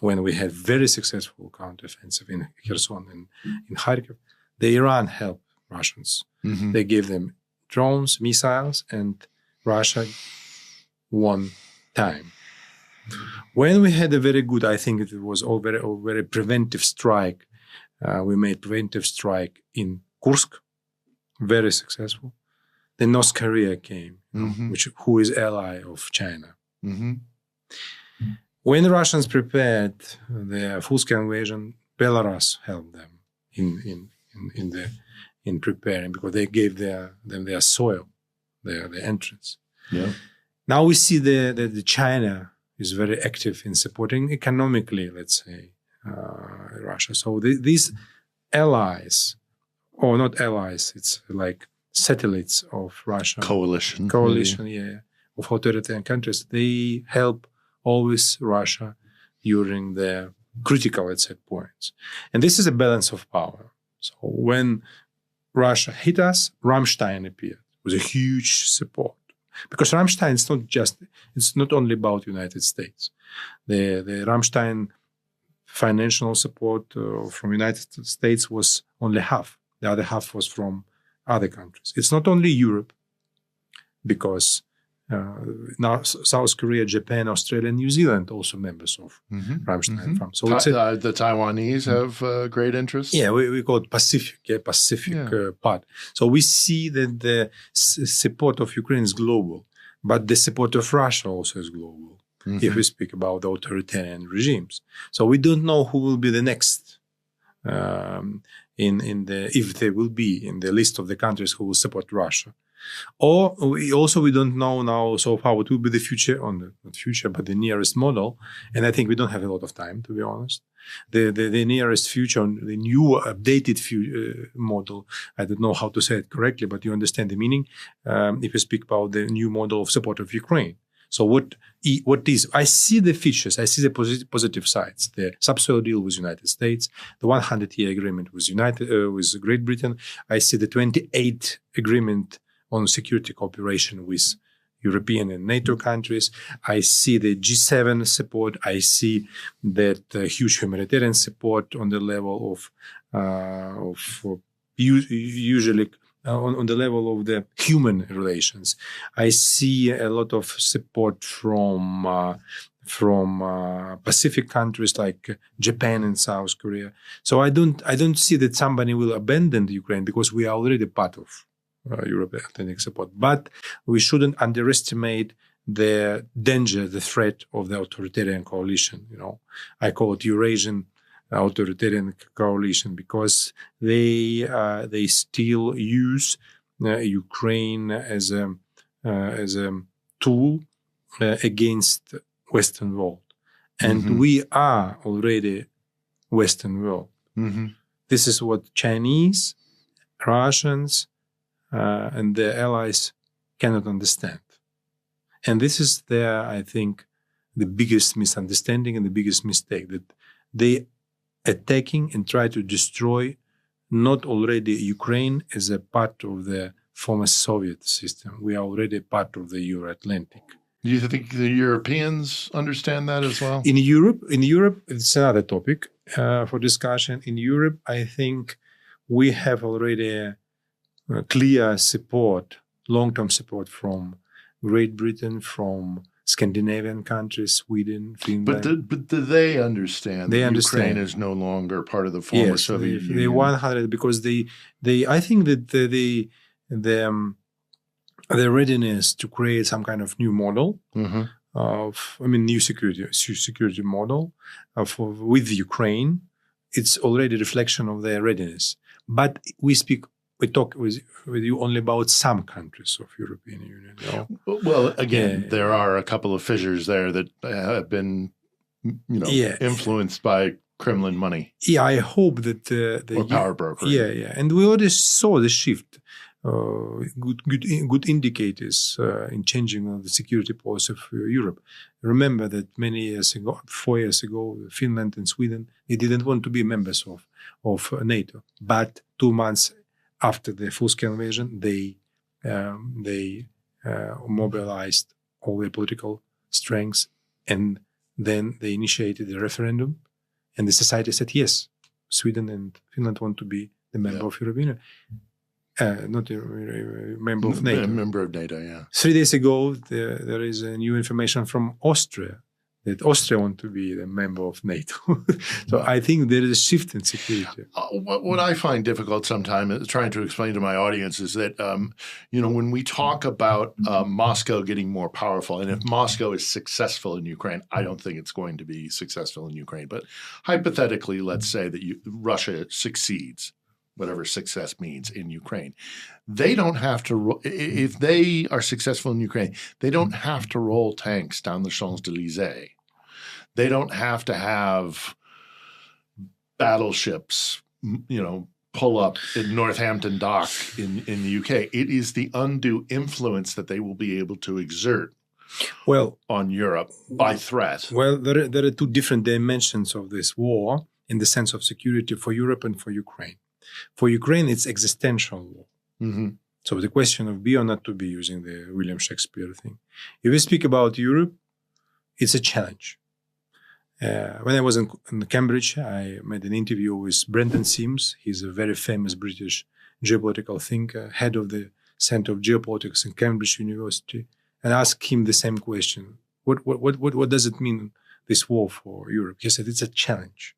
when we had very successful counteroffensive in Kherson and in Kharkiv, the Iran helped Russians. They gave them drones, missiles, and Russia won time. When we had a very good, I think it was all very preventive strike. We made preventive strike in Kursk, very successful. Then North Korea came, who is ally of China. When the Russians prepared their full-scale invasion, Belarus helped them in preparing, because they gave them their soil, their entrance. Yeah. Now we see that China is very active in supporting economically, let's say, Russia. So these allies, or not allies, it's like satellites of Russia. Coalition, yeah, of authoritarian countries. They help always Russia during the critical, let's say, points. And this is a balance of power. So when Russia hit us, Rammstein appeared with a huge support. Because Rammstein is it's not only about United States. The Rammstein financial support from United States was only half. The other half was from other countries. It's not only Europe, because now South Korea, Japan, Australia, and New Zealand also members of Rammstein. So the Taiwanese have great interest. Yeah, we call it Pacific part. So we see that the support of Ukraine is global, but the support of Russia also is global. If we speak about the authoritarian regimes, so we don't know who will be the next if they will be in the list of the countries who will support Russia. Or we don't know now so far what will be the future, but the nearest model. And I think we don't have a lot of time, to be honest. The nearest future, the new updated model, I don't know how to say it correctly, but you understand the meaning. If you speak about the new model of support of Ukraine. So what is, I see the features, I see the positive sides, the subsoil deal with United States, the 100-year agreement with with Great Britain. I see the 28 agreement on security cooperation with European and NATO countries. I see the G7 support. I see that huge humanitarian support on the level of usually on the level of the human relations. I see a lot of support from Pacific countries like Japan and South Korea. So I don't see that somebody will abandon Ukraine, because we are already part of European Atlantic support. But we shouldn't underestimate the danger, the threat of the authoritarian coalition. I call it Eurasian authoritarian coalition, because they still use Ukraine as a tool against Western world, and we are already Western world. This is what Chinese, Russians, and their allies cannot understand, and this is I think, the biggest misunderstanding and the biggest mistake, that they attacking and try to destroy not already Ukraine as a part of the former Soviet system. We are already part of the Euro-Atlantic. Do you think the Europeans understand that as well? In Europe, it's another topic for discussion. In Europe, I think we have already a clear support, long-term support from Great Britain, from Scandinavian countries, Sweden, Finland. But do they understand that Ukraine is no longer part of the former Soviet Union? They 100, because I think that the readiness to create some kind of new model new security model with Ukraine, it's already a reflection of their readiness. But we talk with you only about some countries of European Union. Well, again, there are a couple of fissures there that have been, influenced by Kremlin money. Yeah, I hope that or power broker. Yeah, and we already saw the shift. Good indicators in changing of the security policy of Europe. Remember that 4 years ago, Finland and Sweden, they didn't want to be members of NATO, but 2 months after the full-scale invasion, they mobilized all their political strengths, and then they initiated a referendum, and the society said, yes, Sweden and Finland want to be the member of European Union. Not a member of NATO. A member of NATO, yeah. 3 days ago, there is a new information from Austria, that Austria want to be a member of NATO. So I think there is a shift in security. What I find difficult sometimes trying to explain to my audience is that, when we talk about Moscow getting more powerful, and if Moscow is successful in Ukraine, I don't think it's going to be successful in Ukraine. But hypothetically, let's say that Russia succeeds whatever success means in Ukraine. They don't have to, if they are successful in Ukraine, they don't have to roll tanks down the Champs-Élysées. They don't have to have battleships, pull up in Northampton Dock in the UK. It is the undue influence that they will be able to exert on Europe by threat. Well, there are two different dimensions of this war in the sense of security for Europe and for Ukraine. For Ukraine, it's existential war. Mm-hmm. So the question of be or not to be, using the William Shakespeare thing. If we speak about Europe, it's a challenge. When I was in Cambridge, I made an interview with Brendan Sims. He's a very famous British geopolitical thinker, head of the Center of Geopolitics in Cambridge University, and asked him the same question. What does it mean, this war for Europe? He said, it's a challenge.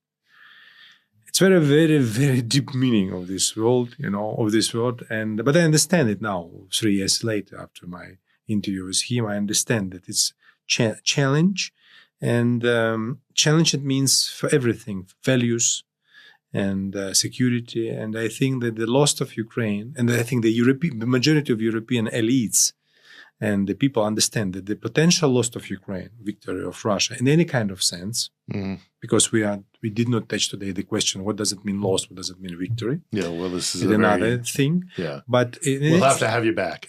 It's very, very, very deep meaning of this world, but I understand it now, 3 years later, after my interview with him. I understand that it's challenge. And challenge, it means for everything, values and security. And I think that the loss of Ukraine, and I think the majority of European elites and the people understand that the potential loss of Ukraine, victory of Russia, in any kind of sense, because we did not touch today the question, what does it mean loss? What does it mean victory? Yeah, well, this is another thing. Yeah, but we'll have to have you back.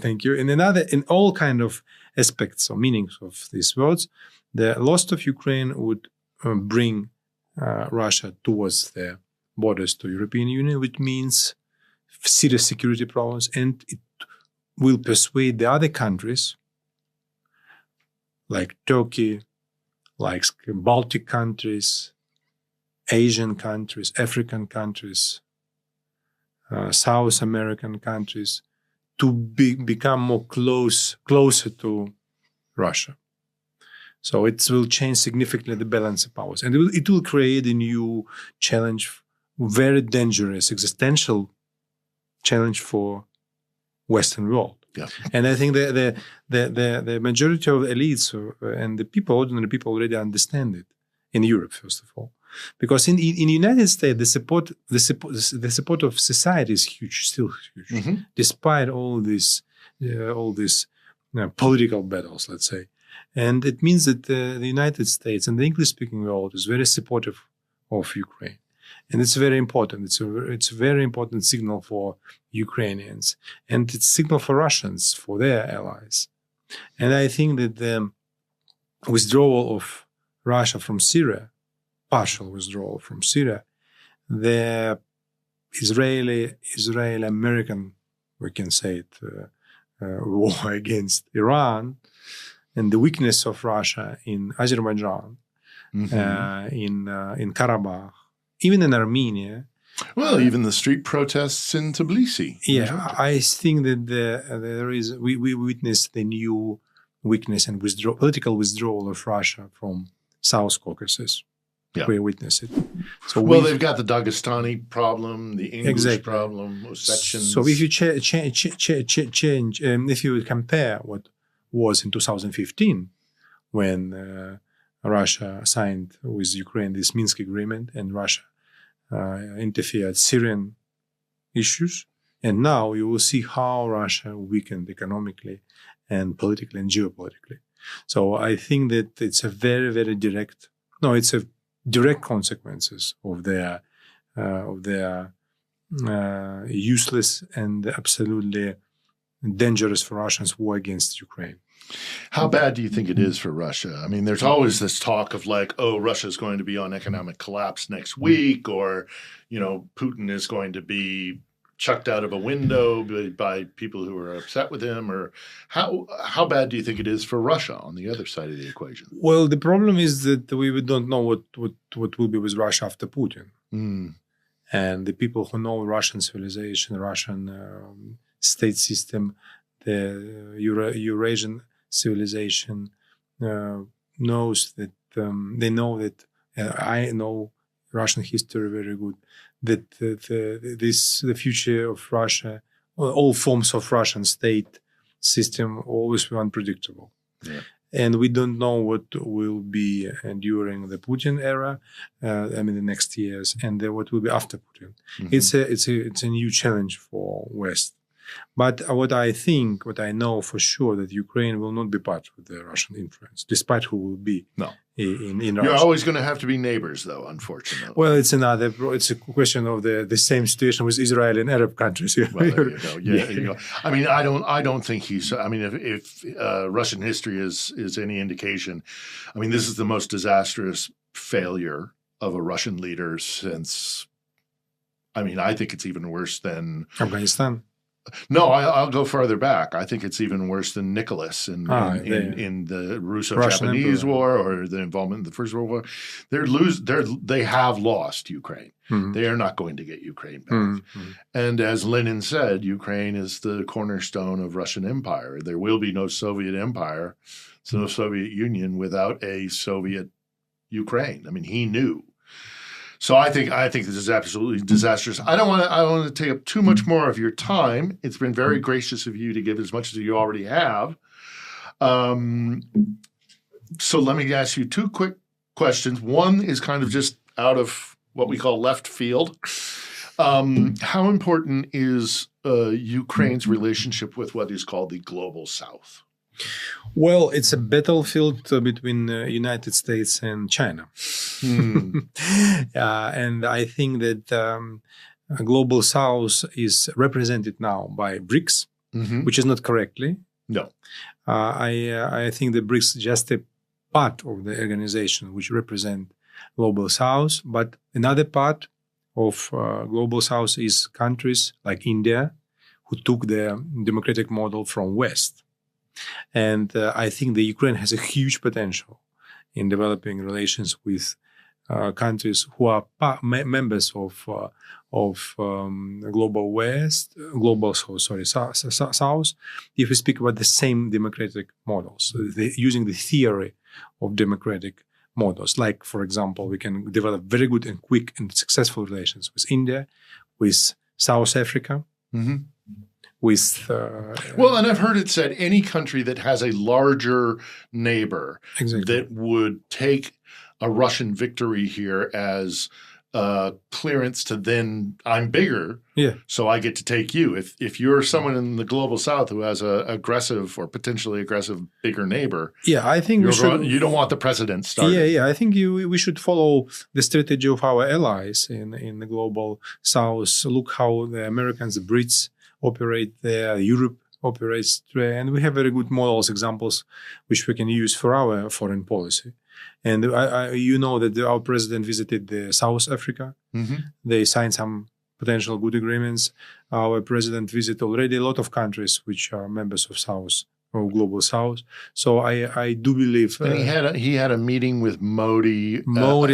Thank you. In all kind of aspects or meanings of these words, the loss of Ukraine would bring Russia towards the borders to European Union, which means serious security problems, and it will persuade the other countries like Turkey, like Baltic countries, Asian countries, African countries, South American countries, to become more closer to Russia. So it will change significantly the balance of powers. And it will create a new challenge, very dangerous, existential challenge for Western world. Yeah. And I think the majority of elites and the people, ordinary people, already understand it in Europe, first of all. Because in the United States, the support of society is huge, still huge, despite all these political battles, let's say. And it means that the United States and the English-speaking world is very supportive of Ukraine. And it's very important. It's a very important signal for Ukrainians. And it's a signal for Russians, for their allies. And I think that the withdrawal of Russia from Syria, partial withdrawal from Syria, the Israeli-American, we can say it, war against Iran, and the weakness of Russia in Azerbaijan, in Karabakh, even in Armenia. Well, even the street protests in Tbilisi. Yeah, I think that we witnessed the new weakness and political withdrawal of Russia from South Caucasus. Yeah. We witnessed it. So they've got the Dagestani problem, the English problem, sections. So if you change, if you compare what was in 2015, when Russia signed with Ukraine this Minsk agreement, and Russia interfered Syrian issues, and now you will see how Russia weakened economically and politically and geopolitically. So I think that it's a very, very direct consequences of their useless and absolutely dangerous for Russians war against Ukraine. How bad do you think it is for Russia? I mean, there's always this talk of like, oh, Russia's going to be on economic collapse next week, or, Putin is going to be chucked out of a window by people who are upset with him, or how bad do you think it is for Russia on the other side of the equation? Well, the problem is that we don't know what will be with Russia after Putin. And the people who know Russian civilization, Russian state system, the Eurasian civilization knows that they know that I know Russian history very good. That the future of Russia, all forms of Russian state system, always were unpredictable. Yeah. and we don't know what will be during the Putin era. The next years, and what will be after Putin. It's a new challenge for West. But what I know for sure, that Ukraine will not be part of the Russian influence, despite who will be. No. In You're Russia. always going to have to be neighbors, though, unfortunately. Well, it's a question of the same situation with Israel and Arab countries. Well, there you go. Yeah. You know. I mean, I don't think he's. I mean, if Russian history is any indication, I mean, this is the most disastrous failure of a Russian leader since. I mean, I think it's even worse than Afghanistan. No, I'll go further back. I think it's even worse than Nicholas in the Russo-Japanese War or the involvement in the First World War. They have lost Ukraine. Mm-hmm. They are not going to get Ukraine back. Mm-hmm. And as Lenin said, Ukraine is the cornerstone of Russian empire. There will be no Soviet empire, no Soviet Union without a Soviet Ukraine. I mean, he knew. So I think this is absolutely disastrous. I don't want to take up too much more of your time. It's been very gracious of you to give as much as you already have. So let me ask you two quick questions. One is kind of just out of what we call left field. How important is Ukraine's relationship with what is called the Global South? Well, it's a battlefield between the United States and China. And I think that Global South is represented now by BRICS, which is not correctly. No. I think the BRICS is just a part of the organization which represent Global South, but another part of Global South is countries like India, who took the democratic model from West. And I think the Ukraine has a huge potential in developing relations with countries who are members of South. If we speak about the same democratic models, using the theory of democratic models, like, for example, we can develop very good and quick and successful relations with India, with South Africa. Mm-hmm. Well, and I've heard it said any country that has a larger neighbor that would take a Russian victory here as clearance to then I'm bigger, so I get to take you. If you're someone in the Global South who has a aggressive or potentially aggressive bigger neighbor, I think you don't want the precedent started. I think we should follow the strategy of our allies in the Global South. Look how the Americans, the Brits, operate there, Europe operates there, and we have very good models, examples, which we can use for our foreign policy. And you know that our president visited South Africa. Mm-hmm. They signed some potential good agreements. Our president visited already a lot of countries which are members of Global South. So I do believe. And he had a meeting with Modi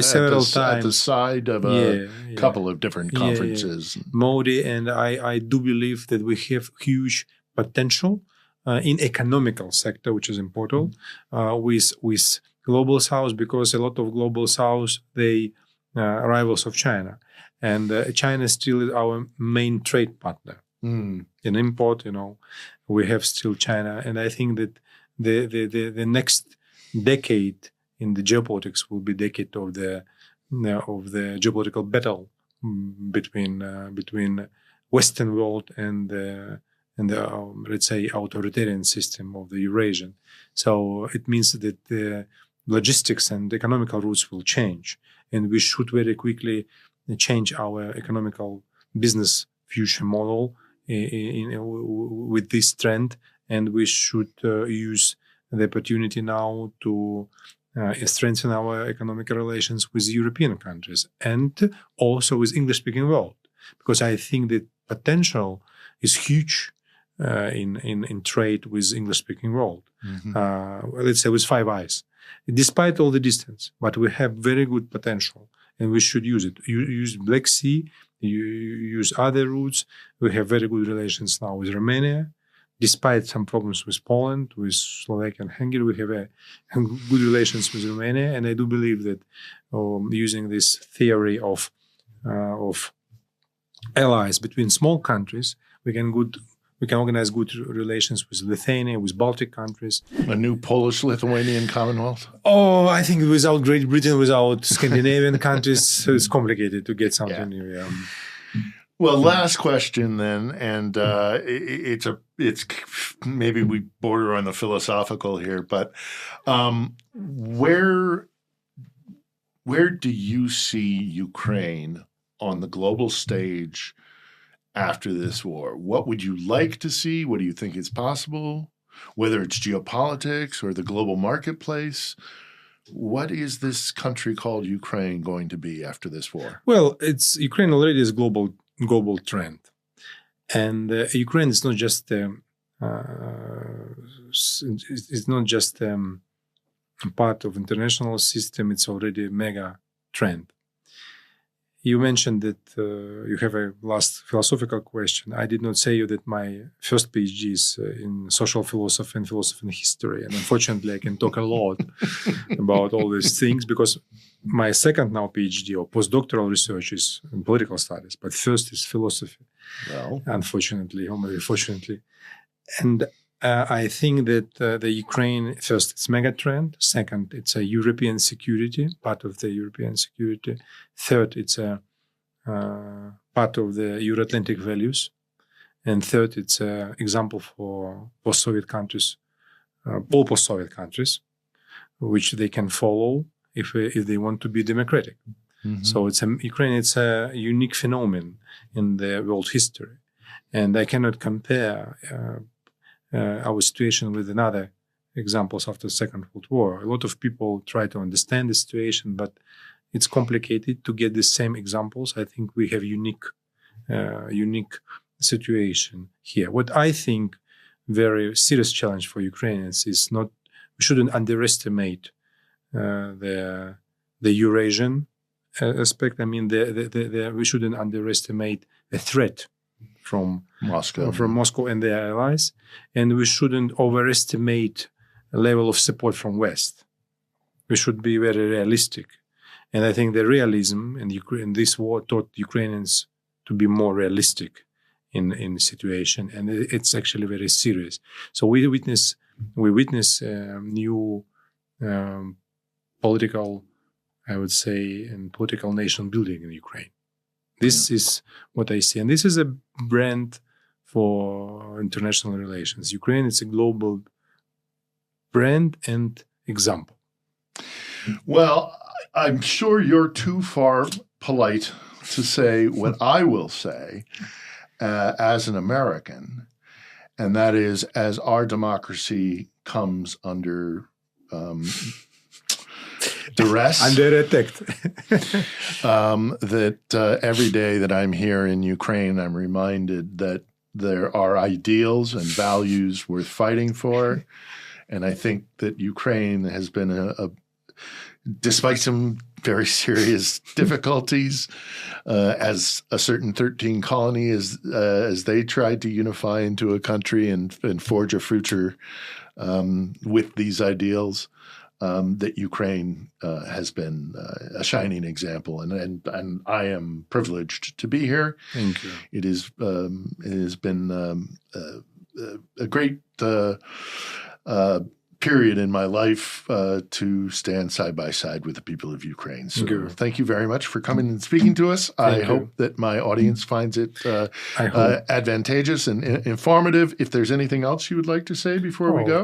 several times at the side of a couple of different conferences. Modi, and I do believe that we have huge potential in economical sector, which is important, with Global South, because a lot of Global South, they rivals of China, and China is still our main trade partner. In import, we have still China, and I think that the next decade in the geopolitics will be decade of the geopolitical battle between Western world and the let's say authoritarian system of the Eurasian. So it means that the logistics and economical routes will change, and we should very quickly change our economical business future model with this trend, and we should use the opportunity now to strengthen our economic relations with European countries and also with English-speaking world, because I think the potential is huge in trade with English-speaking world. Let's say with Five Eyes, despite all the distance, but we have very good potential, and we should use it. You use Black Sea. You use other routes. We have very good relations now with Romania. Despite some problems with Poland, with Slovakia and Hungary, we have good relations with Romania. And I do believe that using this theory of allies between small countries, we We can organize good relations with Lithuania, with Baltic countries. A new Polish-Lithuanian Commonwealth? Oh, I think without Great Britain, without Scandinavian countries, it's complicated to get something new. Yeah. Well, last question then, and it's maybe we border on the philosophical here, but where do you see Ukraine on the global stage after this war? What would you like to see? What do you think is possible? Whether it's geopolitics or the global marketplace, what is this country called Ukraine going to be after this war? Well, Ukraine already is global trend, and Ukraine is not just part of international system. It's already a mega trend. You mentioned that you have a last philosophical question. I did not say you that my first PhD is in social philosophy and philosophy and history. And unfortunately, I can talk a lot about all these things because my second now PhD or postdoctoral research is in political studies, but first is philosophy. Well, unfortunately, or maybe fortunately. And I think that the Ukraine, first, it's mega trend. Second, it's a European security, part of the European security. Third, it's a part of the Euro-Atlantic values. And third, it's an example for post-Soviet countries, all post-Soviet countries, which they can follow if they want to be democratic. Mm-hmm. So Ukraine, it's a unique phenomenon in the world history. And I cannot compare our situation with another examples after the Second World War. A lot of people try to understand the situation, but it's complicated to get the same examples. I think we have unique situation here. What I think very serious challenge for Ukrainians is not, we shouldn't underestimate the Eurasian aspect. I mean, we shouldn't underestimate the threat from Moscow and their allies, and we shouldn't overestimate a level of support from West. We should be very realistic, and I think the realism in this war taught Ukrainians to be more realistic in the situation, and it's actually very serious. So we witness new political, I would say, and political nation building in Ukraine. This is what I see. And this is a brand for international relations. Ukraine is a global brand and example. Well, I'm sure you're too far polite to say what I will say as an American, and that is, as our democracy comes under duress, under attack, that every day that I'm here in Ukraine, I'm reminded that there are ideals and values worth fighting for. And I think that Ukraine has been despite some very serious difficulties, as a certain 13 colony, as they tried to unify into a country and forge a future with these ideals, that Ukraine has been a shining example, and I am privileged to be here. Thank you. It has been a great period in my life to stand side by side with the people of Ukraine. So thank you very much for coming and speaking to us. I hope that my audience finds it advantageous and informative. If there's anything else you would like to say before we go?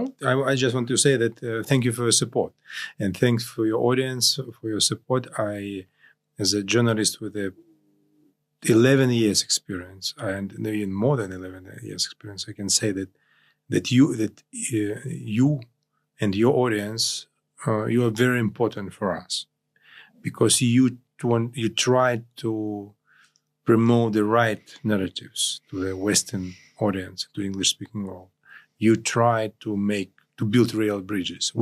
I just want to say that thank you for your support. And thanks for your audience, for your support. I, as a journalist with 11 years experience, and even more than 11 years experience, I can say that you and your audience, you are very important for us, because you try to promote the right narratives to the Western audience, to English-speaking world. You try to build real bridges.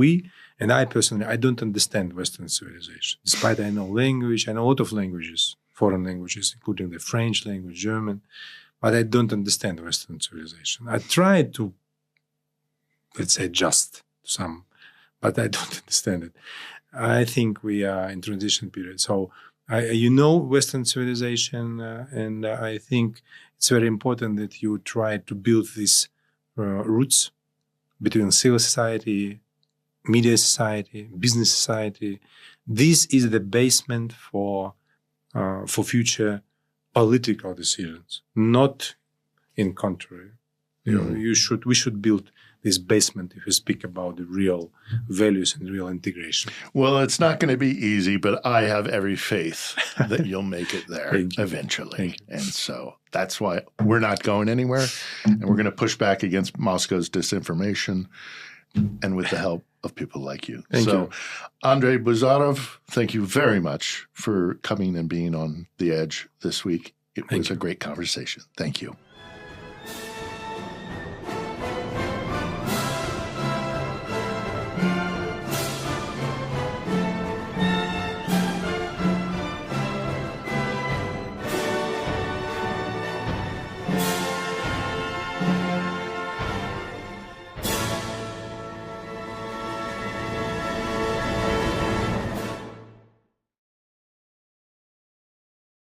And I personally, I don't understand Western civilization. Despite I know language, I know a lot of languages, foreign languages, including the French language, German, but I don't understand Western civilization. I try to, let's say, adjust some, but I don't understand it. I think we are in transition period. So Western civilization, and I think it's very important that you try to build these roots between civil society, media society, business society. This is the basement for future political decisions, not in contrary. We should build this basement if you speak about the real values and real integration. Well, it's not going to be easy, but I have every faith that you'll make it there eventually. And so that's why we're not going anywhere. And we're going to push back against Moscow's disinformation and with the help of people like you. Thank you. Andrey Buzarov, thank you very much for coming and being on The Edge this week. It was a great conversation. Thank you.